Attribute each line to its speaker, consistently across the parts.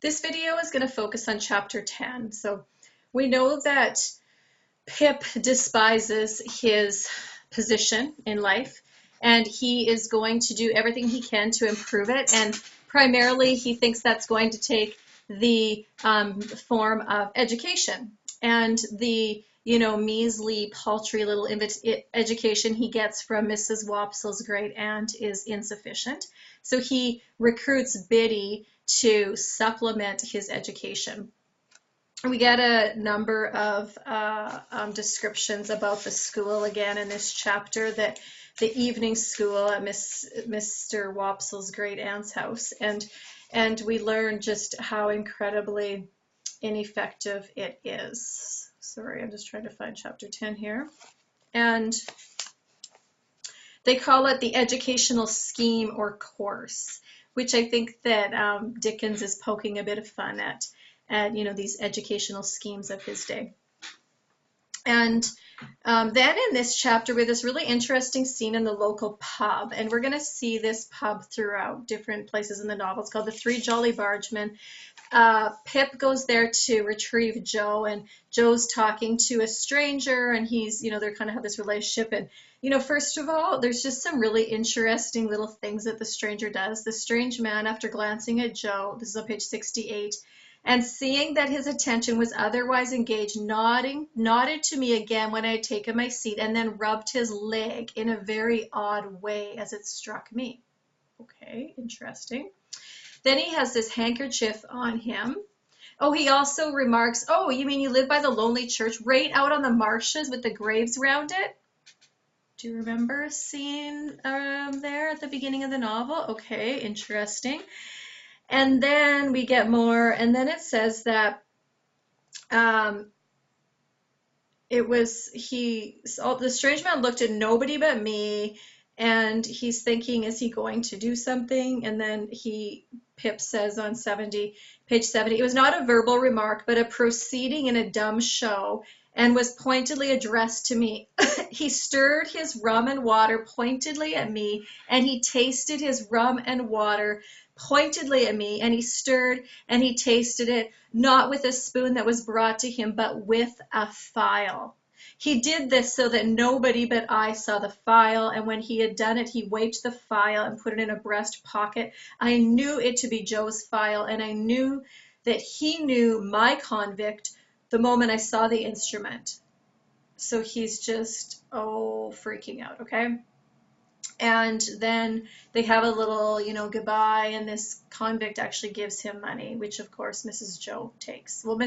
Speaker 1: This video is going to focus on chapter 10. So we know that Pip despises his position in life, and he is going to do everything he can to improve it. And primarily, he thinks that's going to take the form of education. And the measly, paltry little education he gets from Mrs. Wopsel's great aunt is insufficient. So he recruits Biddy to supplement his education. We get a number of descriptions about the school again in this chapter, that the evening school at Mr. Wopsel's great aunt's house, and we learn just how incredibly ineffective it is. Sorry, I'm just trying to find chapter 10 here. And they call it the educational scheme or course, which I think that Dickens is poking a bit of fun at these educational schemes of his day. And then in this chapter, we have this really interesting scene in the local pub, and we're going to see this pub throughout different places in the novel. It's called the Three Jolly Bargemen. Pip goes there to retrieve Joe, and Joe's talking to a stranger, and he's, they're kind of have this relationship. And, first of all, there's just some really interesting little things that the stranger does. The strange man, after glancing at Joe, this is on page 68, and seeing that his attention was otherwise engaged, nodded to me again when I had taken my seat, and then rubbed his leg in a very odd way as it struck me. Okay, interesting. Then he has this handkerchief on him. Oh, he also remarks, oh, you mean you live by the lonely church right out on the marshes with the graves around it? Do you remember a scene there at the beginning of the novel? Okay, interesting. And then we get more, and then it says that the strange man looked at nobody but me, and he's thinking, is he going to do something? And then Pip says on page 70, it was not a verbal remark, but a proceeding in a dumb show, and was pointedly addressed to me. He stirred his rum and water pointedly at me, and he tasted his rum and water pointedly at me, and he stirred and he tasted it, not with a spoon that was brought to him, but with a file. He did this so that nobody but I saw the file, and when he had done it, he wiped the file and put it in a breast pocket. I knew it to be Joe's file, and I knew that he knew my convict the moment I saw the instrument. So he's just, freaking out, okay? And then they have a little, goodbye, and this convict actually gives him money, which of course Mrs. Joe takes. Well,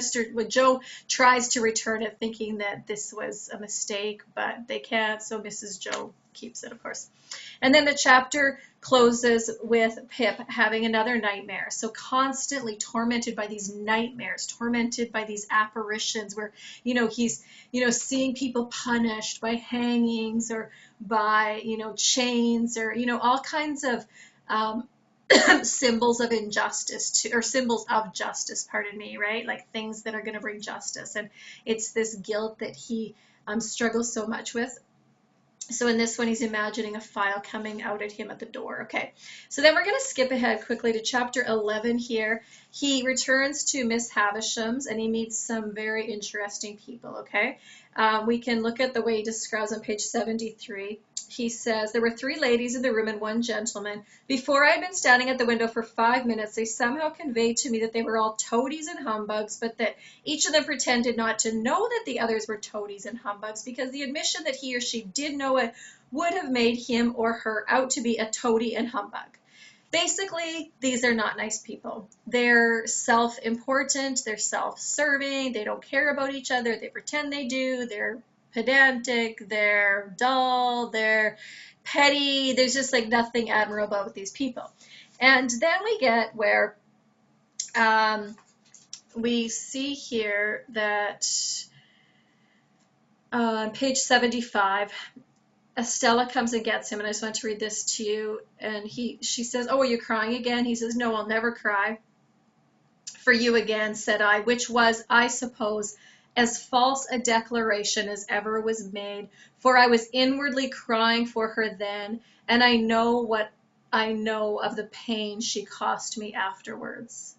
Speaker 1: Joe tries to return it thinking that this was a mistake, but they can't, so Mrs. Joe keeps it, of course. And then the chapter closes with Pip having another nightmare. So constantly tormented by these nightmares, tormented by these apparitions where, he's, seeing people punished by hangings or by, chains or, all kinds of symbols of injustice or symbols of justice, pardon me, right? Like things that are going to bring justice. And it's this guilt that he struggles so much with. So in this one, he's imagining a file coming out at him at the door. Okay, so then we're going to skip ahead quickly to chapter 11 here. He returns to Miss Havisham's, and he meets some very interesting people, okay? We can look at the way he describes on page 73. He says, there were 3 ladies in the room and 1 gentleman. Before I had been standing at the window for 5 minutes, they somehow conveyed to me that they were all toadies and humbugs, but that each of them pretended not to know that the others were toadies and humbugs, because the admission that he or she did know it would have made him or her out to be a toady and humbug. Basically, these are not nice people. They're self-important, they're self-serving, they don't care about each other, they pretend they do, they're pedantic, they're dull, they're petty, there's just like nothing admirable about these people. And then we get where we see here that on page 75, Estella comes and gets him, and I just want to read this to you. And she says, oh, are you crying again? He says, no, I'll never cry for you again, said I, which was, I suppose, as false a declaration as ever was made, for I was inwardly crying for her then, and I know what I know of the pain she cost me afterwards.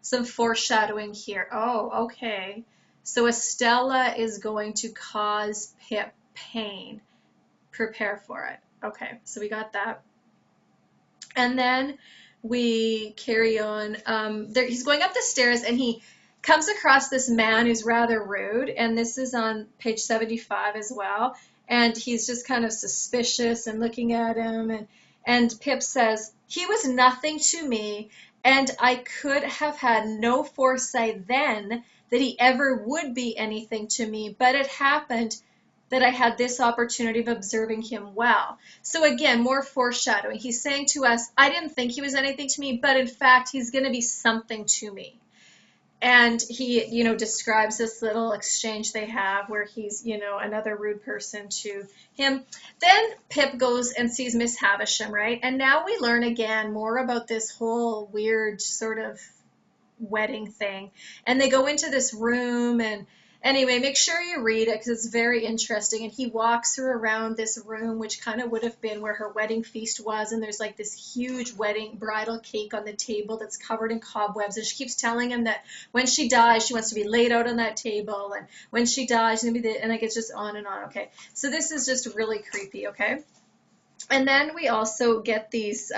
Speaker 1: some foreshadowing here. Oh, okay. So Estella is going to cause Pip pain. Prepare for it. Okay, so we got that. And then we carry on. He's going up the stairs and he comes across this man who's rather rude. And this is on page 75 as well. And he's just kind of suspicious and looking at him. And Pip says, "He was nothing to me, and I could have had no foresight then that he ever would be anything to me, but it happened that I had this opportunity of observing him well." So again, more foreshadowing. He's saying to us, I didn't think he was anything to me, but in fact, he's going to be something to me. And he, describes this little exchange they have where he's, another rude person to him. Then Pip goes and sees Miss Havisham, right? And now we learn again more about this whole weird sort of wedding thing. And they go into this room, and anyway, make sure you read it because it's very interesting. And he walks her around this room, which kind of would have been where her wedding feast was. And there's like this huge wedding bridal cake on the table that's covered in cobwebs. And she keeps telling him that when she dies, she wants to be laid out on that table. And when she dies, she's gonna be and like it's just on and on. Okay, so this is just really creepy. Okay. And then we also get these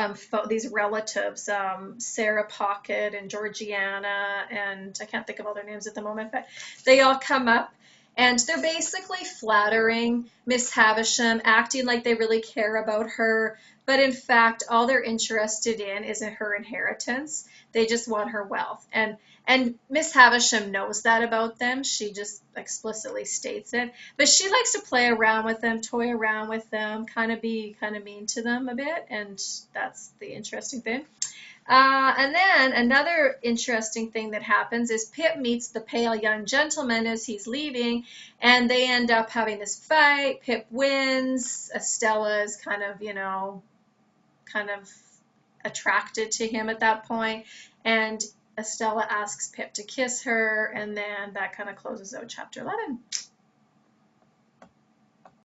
Speaker 1: relatives, Sarah Pocket and Georgiana, and I can't think of all their names at the moment, but they all come up and they're basically flattering Miss Havisham, acting like they really care about her, but in fact, all they're interested in is in her inheritance. They just want her wealth. And Miss Havisham knows that about them. She just explicitly states it. But she likes to play around with them, toy around with them, kind of be kind of mean to them a bit. And that's the interesting thing. And then another interesting thing that happens is Pip meets the pale young gentleman as he's leaving, and they end up having this fight. Pip wins. Estella is kind of attracted to him at that point, and Estella asks Pip to kiss her, and then that kind of closes out chapter 11.